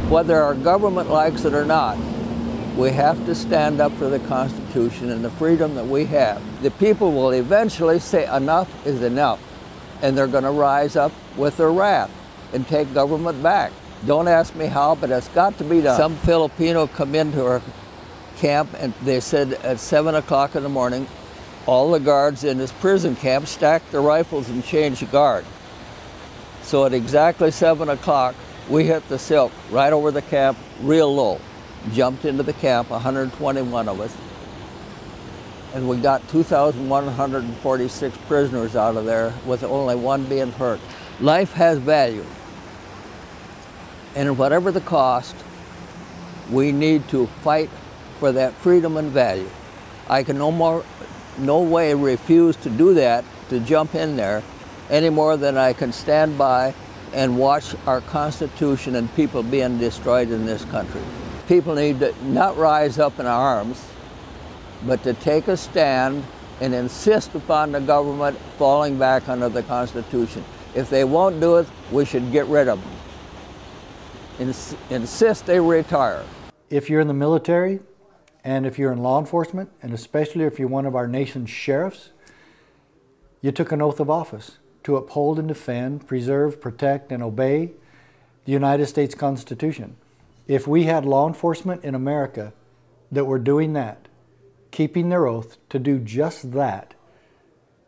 Whether our government likes it or not, we have to stand up for the Constitution and the freedom that we have. The people will eventually say enough is enough, and they're going to rise up with their wrath and take government back. Don't ask me how, but it's got to be done. Some Filipino come into our camp and they said at 7 o'clock in the morning, all the guards in this prison camp stacked their rifles and changed guard. So at exactly 7 o'clock, we hit the silk right over the camp, real low. Jumped into the camp, 121 of us. And we got 2,146 prisoners out of there with only one being hurt. Life has value. And whatever the cost, we need to fight for that freedom and value. I can no way refuse to do that, to jump in there, any more than I can stand by and watch our Constitution and people being destroyed in this country. People need to not rise up in arms, but to take a stand and insist upon the government falling back under the Constitution. If they won't do it, we should get rid of them. Insist they retire. If you're in the military, and if you're in law enforcement, and especially if you're one of our nation's sheriffs, you took an oath of office to uphold and defend, preserve, protect, and obey the United States Constitution. If we had law enforcement in America that were doing that, keeping their oath to do just that,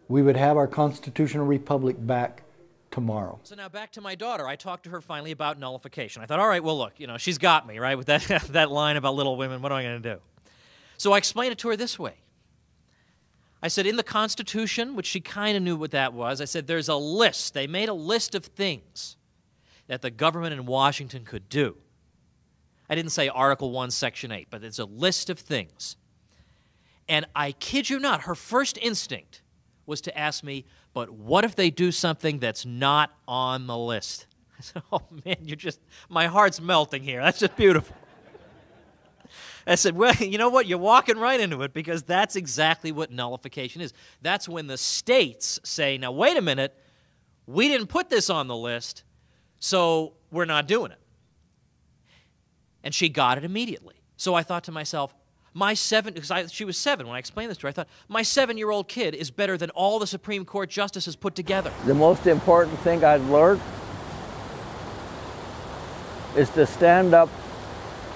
we would have our constitutional republic back tomorrow. So now back to my daughter. I talked to her finally about nullification. I thought, all right, well, look, you know, she's got me, right, with that, that line about Little Women. What am I going to do? So I explained it to her this way. I said, in the Constitution, which she kind of knew what that was, I said, there's a list. They made a list of things that the government in Washington could do. I didn't say Article 1, Section 8, but it's a list of things. And I kid you not, her first instinct was to ask me, but what if they do something that's not on the list? I said, oh man, my heart's melting here. That's just beautiful. I said, well, you know what? You're walking right into it, because that's exactly what nullification is. That's when the states say, now wait a minute, we didn't put this on the list, so we're not doing it. And she got it immediately. So I thought to myself, because she was 7 when I explained this to her, I thought, my 7-year-old kid is better than all the Supreme Court justices put together. The most important thing I've learned is to stand up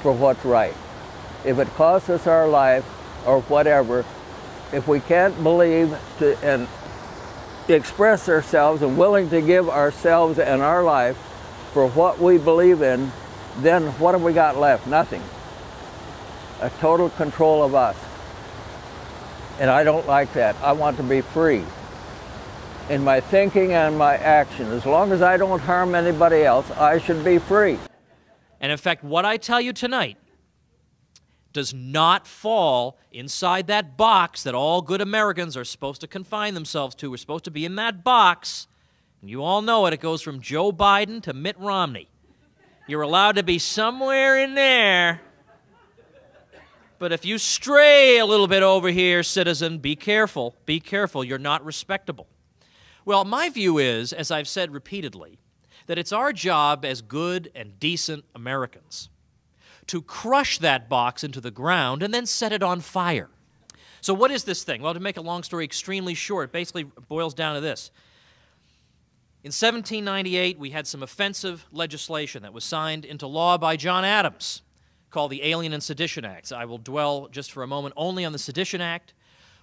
for what's right. If it costs us our life or whatever, if we can't believe and express ourselves and willing to give ourselves and our life for what we believe in, then what have we got left? Nothing. A total control of us. And I don't like that. I want to be free in my thinking and my action. As long as I don't harm anybody else, I should be free. And in fact, what I tell you tonight does not fall inside that box that all good Americans are supposed to confine themselves to. We're supposed to be in that box. And you all know it. It goes from Joe Biden to Mitt Romney. You're allowed to be somewhere in there. But if you stray a little bit over here, citizen, be careful. Be careful. You're not respectable. Well, my view is, as I've said repeatedly, that it's our job as good and decent Americans to crush that box into the ground and then set it on fire. So what is this thing? Well, to make a long story extremely short, it basically boils down to this. In 1798, we had some offensive legislation that was signed into law by John Adams called the Alien and Sedition Acts. I will dwell just for a moment only on the Sedition Act,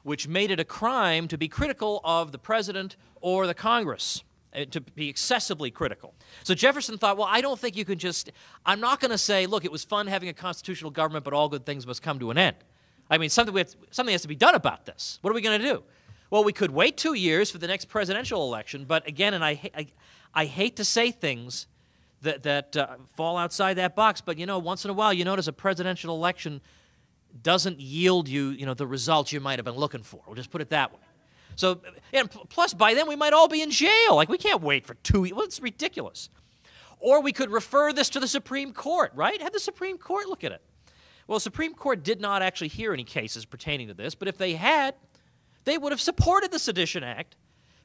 which made it a crime to be critical of the president or the Congress, to be excessively critical. So Jefferson thought, well, I don't think you can just, I'm not going to say, look, it was fun having a constitutional government, but all good things must come to an end. I mean, something has to be done about this. What are we going to do? Well, we could wait 2 years for the next presidential election, but again, and I hate to say things that fall outside that box, but you know, once in a while, you notice a presidential election doesn't yield you, the results you might have been looking for. We'll just put it that way. So, and plus, by then, we might all be in jail. Like, we can't wait for 2 years. Well, it's ridiculous. Or we could refer this to the Supreme Court, right? Have the Supreme Court look at it. Well, the Supreme Court did not actually hear any cases pertaining to this, but if they had, they would have supported the Sedition Act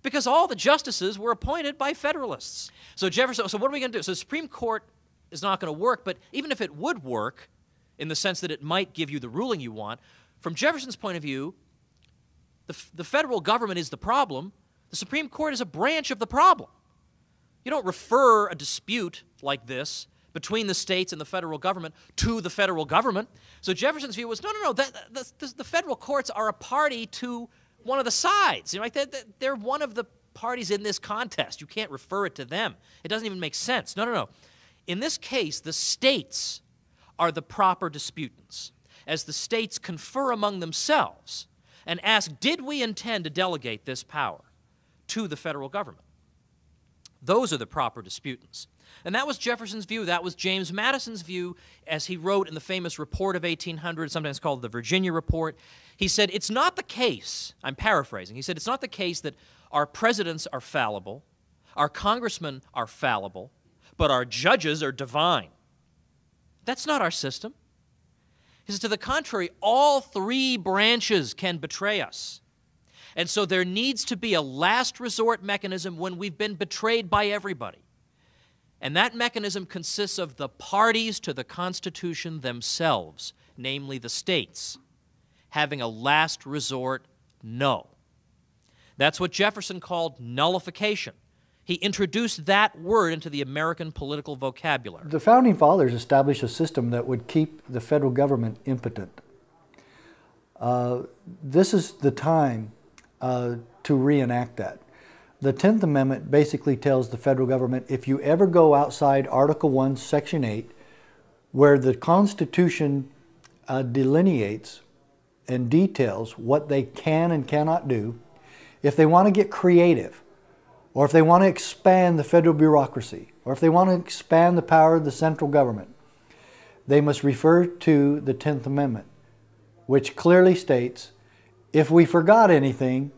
because all the justices were appointed by Federalists. So Jefferson, so what are we going to do? So the Supreme Court is not going to work, but even if it would work, in the sense that it might give you the ruling you want, from Jefferson's point of view, the federal government is the problem. The Supreme Court is a branch of the problem. You don't refer a dispute like this between the states and the federal government to the federal government. So Jefferson's view was, no, the federal courts are a party to one of the sides. You know, like they're one of the parties in this contest. You can't refer it to them. It doesn't even make sense. No. In this case, the states are the proper disputants, as the states confer among themselves and ask, did we intend to delegate this power to the federal government? Those are the proper disputants. And that was Jefferson's view. That was James Madison's view, as he wrote in the famous report of 1800, sometimes called the Virginia Report. He said, it's not the case, I'm paraphrasing, he said, it's not the case that our presidents are fallible, our congressmen are fallible, but our judges are divine. That's not our system. He says, to the contrary, all three branches can betray us. And so there needs to be a last resort mechanism when we've been betrayed by everybody. And that mechanism consists of the parties to the Constitution themselves, namely the states, having a last resort no. That's what Jefferson called nullification. He introduced that word into the American political vocabulary. The Founding Fathers established a system that would keep the federal government impotent. This is the time to reenact that. The 10th Amendment basically tells the federal government, if you ever go outside Article 1, Section 8, where the Constitution delineates and details what they can and cannot do, if they want to get creative, or if they want to expand the federal bureaucracy, or if they want to expand the power of the central government, they must refer to the 10th Amendment, which clearly states, if we forgot anything,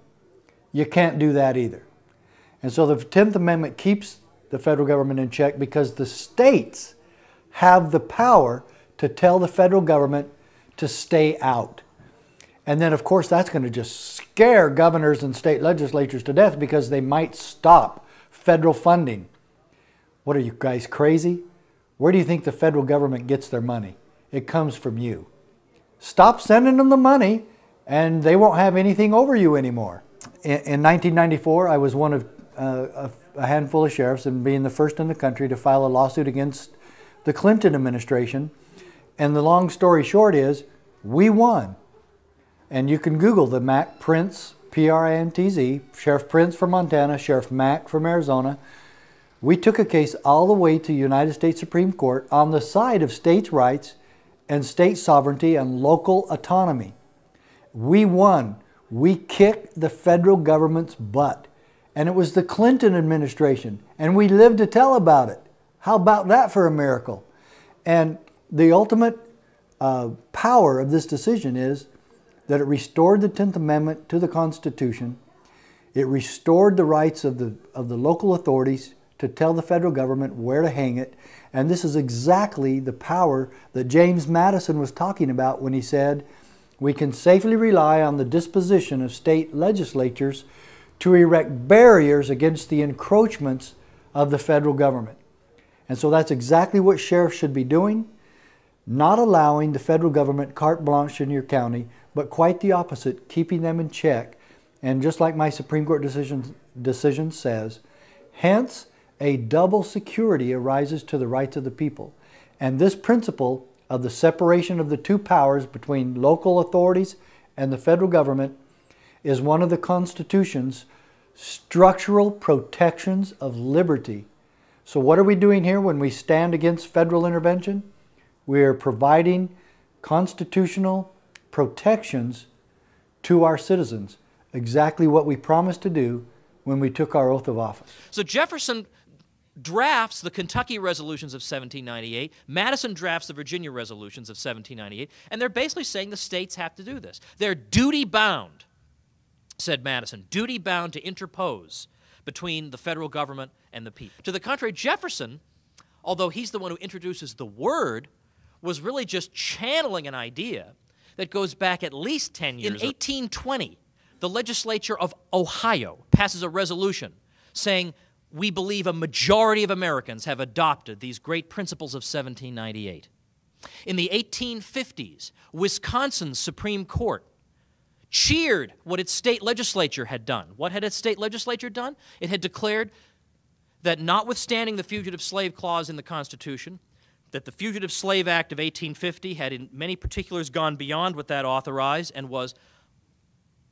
you can't do that either. And so the 10th Amendment keeps the federal government in check because the states have the power to tell the federal government to stay out. And then, of course, that's going to just scare governors and state legislatures to death because they might stop federal funding. What are you guys, crazy? Where do you think the federal government gets their money? It comes from you. Stop sending them the money and they won't have anything over you anymore. In 1994, I was one of a handful of sheriffs and being the first in the country to file a lawsuit against the Clinton administration. And the long story short is, we won. And you can Google the Mac Prince, P-R-I-N-T-Z, Sheriff Prince from Montana, Sheriff Mack from Arizona. We took a case all the way to the United States Supreme Court on the side of states' rights and state sovereignty and local autonomy. We won. We kicked the federal government's butt. And it was the Clinton administration. And we lived to tell about it. How about that for a miracle? And the ultimate power of this decision is that it restored the 10th Amendment to the Constitution. It restored the rights of the local authorities to tell the federal government where to hang it. And this is exactly the power that James Madison was talking about when he said, we can safely rely on the disposition of state legislatures to erect barriers against the encroachments of the federal government. And so that's exactly what sheriffs should be doing, not allowing the federal government carte blanche in your county, but quite the opposite, keeping them in check. And just like my Supreme Court decision says, hence a double security arises to the rights of the people. And this principle of the separation of the two powers between local authorities and the federal government is one of the Constitution's structural protections of liberty. So what are we doing here when we stand against federal intervention? We are providing constitutional protections to our citizens, exactly what we promised to do when we took our oath of office. So Jefferson drafts the Kentucky resolutions of 1798, Madison drafts the Virginia resolutions of 1798, and they're basically saying the states have to do this. They're duty-bound, said Madison, duty-bound to interpose between the federal government and the people. To the contrary, Jefferson, although he's the one who introduces the word, was really just channeling an idea that goes back at least 10 years. In 1820, the legislature of Ohio passes a resolution saying, we believe a majority of Americans have adopted these great principles of 1798. In the 1850s, Wisconsin's Supreme Court cheered what its state legislature had done. What had its state legislature done? It had declared that notwithstanding the Fugitive Slave Clause in the Constitution, that the Fugitive Slave Act of 1850 had in many particulars gone beyond what that authorized and was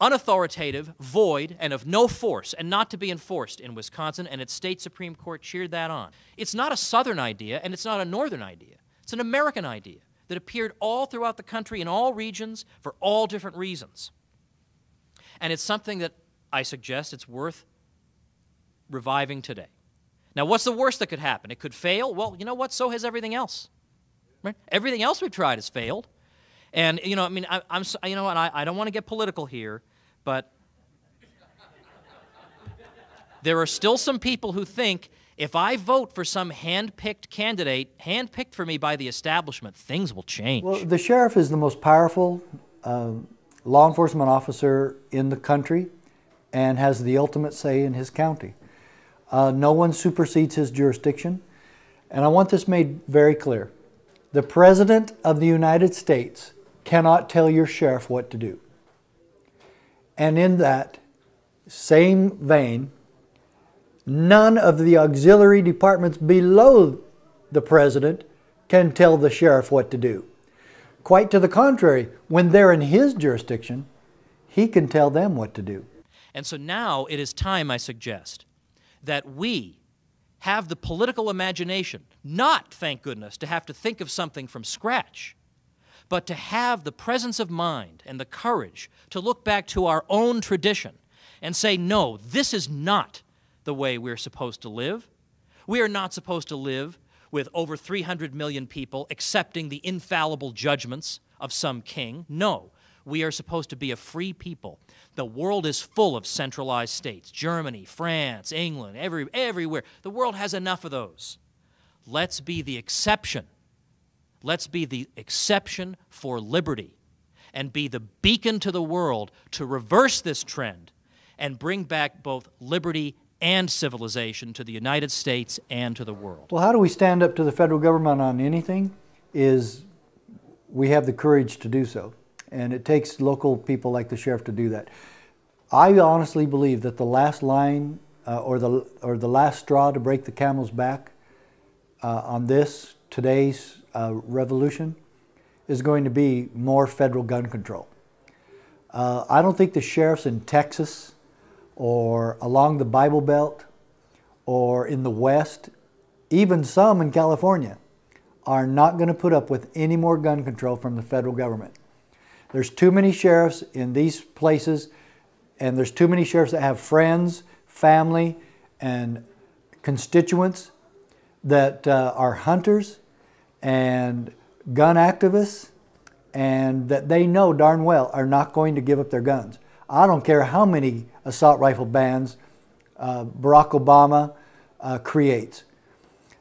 unauthoritative, void, and of no force, and not to be enforced in Wisconsin, and its state Supreme Court cheered that on. It's not a Southern idea, and it's not a Northern idea. It's an American idea that appeared all throughout the country in all regions for all different reasons. And it's something that I suggest it's worth reviving today. Now, what's the worst that could happen? It could fail. Well, you know what? So has everything else. Right? Everything else we've tried has failed. And, you know, I mean, I don't want to get political here, but there are still some people who think if I vote for some hand-picked candidate, hand-picked for me by the establishment, things will change. Well, the sheriff is the most powerful law enforcement officer in the country and has the ultimate say in his county. No one supersedes his jurisdiction. And I want this made very clear. The President of the United States cannot tell your sheriff what to do. And in that same vein, none of the auxiliary departments below the President can tell the sheriff what to do. Quite to the contrary, when they're in his jurisdiction, he can tell them what to do. And so now it is time, I suggest, that we have the political imagination, not, thank goodness, to have to think of something from scratch, but to have the presence of mind and the courage to look back to our own tradition and say, no, this is not the way we're supposed to live. We are not supposed to live with over 300 million people accepting the infallible judgments of some king. No, we are supposed to be a free people. The world is full of centralized states. Germany, France, England, everywhere. The world has enough of those. Let's be the exception. Let's be the exception for liberty and be the beacon to the world to reverse this trend and bring back both liberty and civilization to the United States and to the world. Well, how do we stand up to the federal government on anything? Is we have the courage to do so. And it takes local people like the sheriff to do that. I honestly believe that the last line or the last straw to break the camel's back on today's revolution is going to be more federal gun control. I don't think the sheriffs in Texas or along the Bible Belt or in the West, even some in California, are not going to put up with any more gun control from the federal government. There's too many sheriffs in these places, and there's too many sheriffs that have friends, family, and constituents that are hunters and gun activists, and that they know darn well are not going to give up their guns. I don't care how many assault rifle bans Barack Obama creates.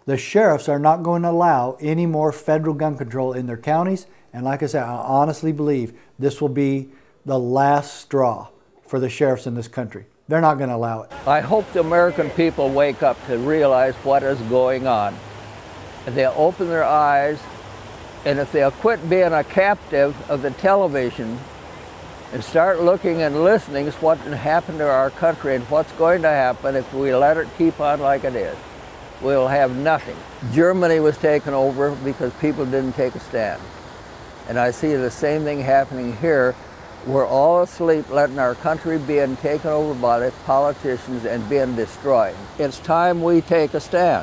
The sheriffs are not going to allow any more federal gun control in their counties. And like I said, I honestly believe this will be the last straw for the sheriffs in this country. They're not going to allow it. I hope the American people wake up to realize what is going on. And they'll open their eyes, and if they'll quit being a captive of the television and start looking and listening to what happened to our country and what's going to happen if we let it keep on like it is, we'll have nothing. Germany was taken over because people didn't take a stand. And I see the same thing happening here. We're all asleep letting our country being taken over by the politicians and being destroyed. It's time we take a stand.